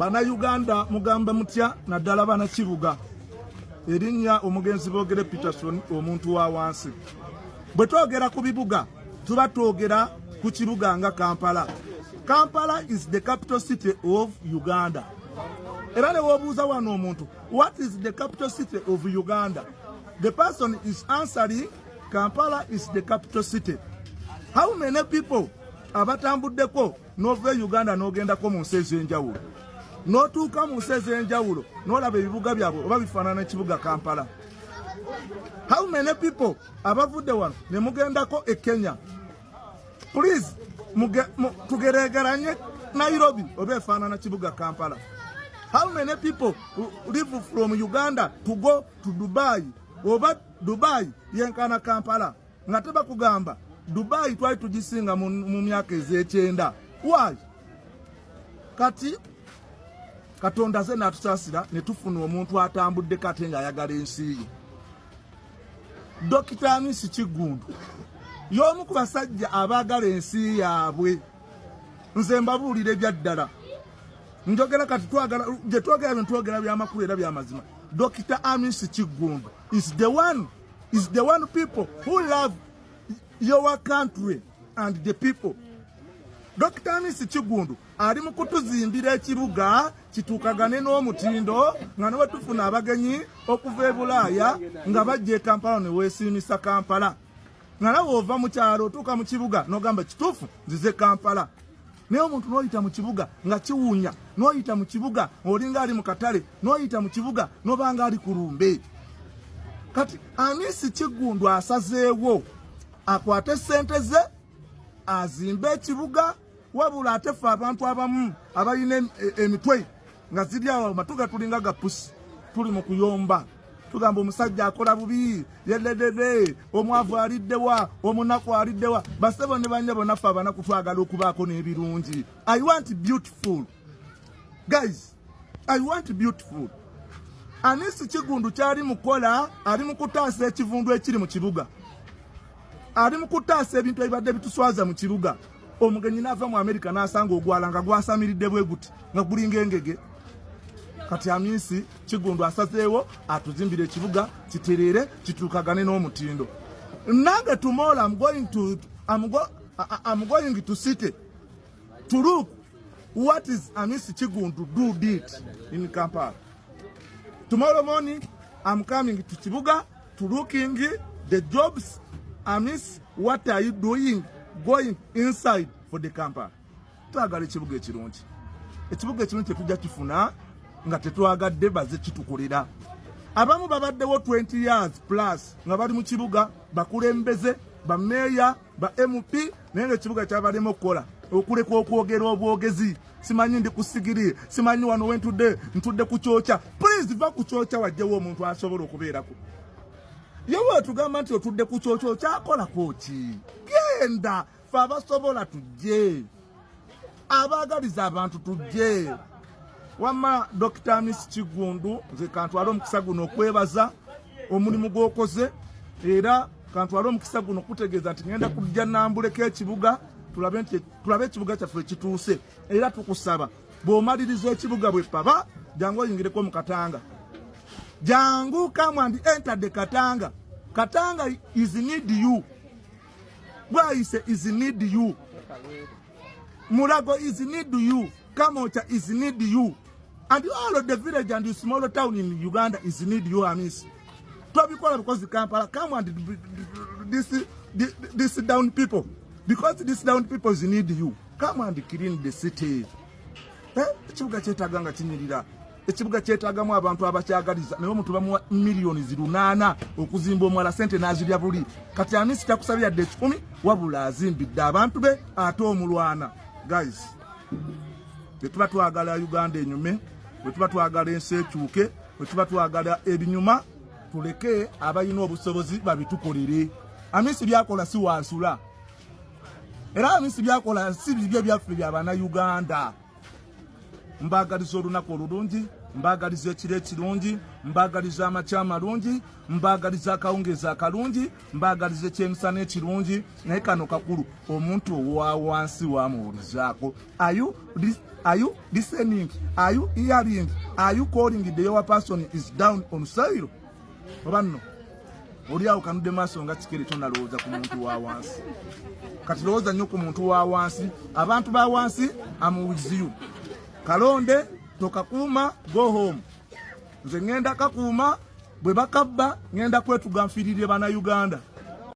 Bana Uganda mugamba mutya naddala bana kibuga. Erinnya omugenzi boogere Peterson omuntu wa wansi. Bwe twogera ku bibuga tuba twogera ku kibuga nga Kampala. Kampala is the capital city of Uganda. Era ne wobuuza wano omuntu, what is the capital city of Uganda? The person is answering Kampala is the capital city. How many people abatambuddeko n'ova Uganda n'ogendako mu nsi ez'enjawulo? N'otuuka mu nsi ez'enjawulo n'olaba ebibuga byabwe oba bifaanana ekibuga Kampala? How many people abavudde wano ne mugendako e Kenya? Please, tugeregeranye Nairobi oba efaanana kibuga Kampala. How many people live from Uganda to go to Dubai? Oba Dubai yenkana Kampala. Nga teba kugamba Dubai twali tugisinga mu myaka ez'ekyenda. Why? Kati Katonda ze n'atusaasira ne tufuna omuntu atambudde kate ng'ayagala ensi ye. Dr. Amisi Kigundu y'omu ku basajja abaagala ensi yaabwe. Nze mbabuulira ebyaddala. Njogera kati twagala gye twogera bye twogera by'amakulu era by'amazima. Dr. Amisi Kigundu is the one people who love your country and the people. Dr. Amisi Kigundu ali mu kutuzimbira ekibuga kituukagane n'omutindo nga ne tufuna abagenyi okuva e Bulaaya nga bajja e Kampala ne weesiimisa Kampala. Nga nawe ova mu kyalo otuuka mu kibuga n'ogamba kituufu nzize Kampala. Naye omuntu n'oyita mu kibuga nga kiwunya, n'oyita mu kibuga olinga ali mu katale, n'oyita mu kibuga n'obanga ali ku lumbe. Kati Amisi Kigundu asazeewo akwate ssente ze azimbe ekibuga, wabula atefe abantu abamu abalina emitwe nga ziri awo matuga tulinga gapusi tuli mu kuyomba. Tugamba omusajja akola bubi, yededede, omwavu aliddewa, omunaku aliddewa. Basebo ne banye bonna ffe abanaku twagala okubaako n'ebirungi. I want beautiful. Guys, I want beautiful. Amisi Kigundu kyali mukola, ali mu kutaasa ekivundu ekiri mu kibuga. Ali mu kutaasa ebintu ebibadde bituswaza mu kibuga. Omugenyi n'ava mu Amerika n'asanga ogwala nga gwasamiridde bwe guti nga gulinga engege. Kati Amisi Kigundu asazeewo atuzimbira ekibuga kiterere kituukagane n'omutindo. Nange tomorrow I'm going to city to look what is Amisi Kigundu did in Kampala. Tomorrow morning I'm coming to Kibuga to looking the jobs. Amisi, what are you doing going inside for the Kampala? Twagala ekibuga ekirungi. Ekibuga ekirungi tetujja kifuna nga tetwagadde baze kitukolera. Abamu babaddewo 20 years plus nga bali mu kibuga, bakulembeze, bameeya, ba MP, naye ng'ekibuga kyabalema okukola. Okuleka okwogera obwogezi. Simanyi ndi kusigiri, simanyi wano ntudde ku kyokya. Please va ku kyokya wajjewo omuntu asobola okubeerako. Yewe tugamba nti otudde ku kyokya kyakolako ki? Genda, fe abasobola tujje. Abaagaliza abantu tujje. Wama Dr. Amisi Kigundu nze kantwala omukisa guno okwebaza omulimu gw'okoze, era kantwala omukisa guno okutegeeza nti ngenda kujja nambuleko ekibuga tulabe ekibuga kyaffe ekituuse. Era tukusaba bw'omaliriza ekibuga bwe paba jangu oyingireko mu Katanga. Jangu come and enter the Katanga. Katanga is need you. Bwaise is need you. Mulago is need you. Kamocha is need you. And all of the village and the smaller town in Uganda is need you, Amisi. Because the Kampala, come and this down people. Because this down people is need you. Come and clean the city. Ekibuga kyetaganga kinyirira. Ekibuga kyetagamu abantu abakyagaliza. Naye omuntu bamuwa millions 8 okuzimba omwala sente n'azirya buli. Kati Amisi takusabira de 10 wabula azimbidde abantu be ate omulwana. Guys, bwetuba twagala Uganda enyume, bwetuba twagala ensi ekyuke, bwetuba twagala ebinyuma, tuleke abalina obusobozi babitukolere. Amisi byakola si wansula. Era Amisi byakola si bibye byaffe by'abana Uganda. Mbagaliza olunaku olulungi, mbagaliza ekiro ekirungi, mbagaliza amakya amalungi, mbagaliza akawungeza akalungi, mbagaliza ekyemisana ekirungi. Naye kano kakulu, omuntu owa wansi wamuwulizaako. Are you listening? Are you hearing? Are you calling the other person is down on soil? Oba no? Oli awo kanudde maaso nga kikere tonalowooza ku muntu wa wansi. Kati lowooza nnyo ku muntu wa wansi. Abantu ba wansi, I'm with you. Kalonde tokakuuma, go home. Nze ngenda kakuuma, bwe bakabba ngenda kwetuga nfiirire bana Uganda.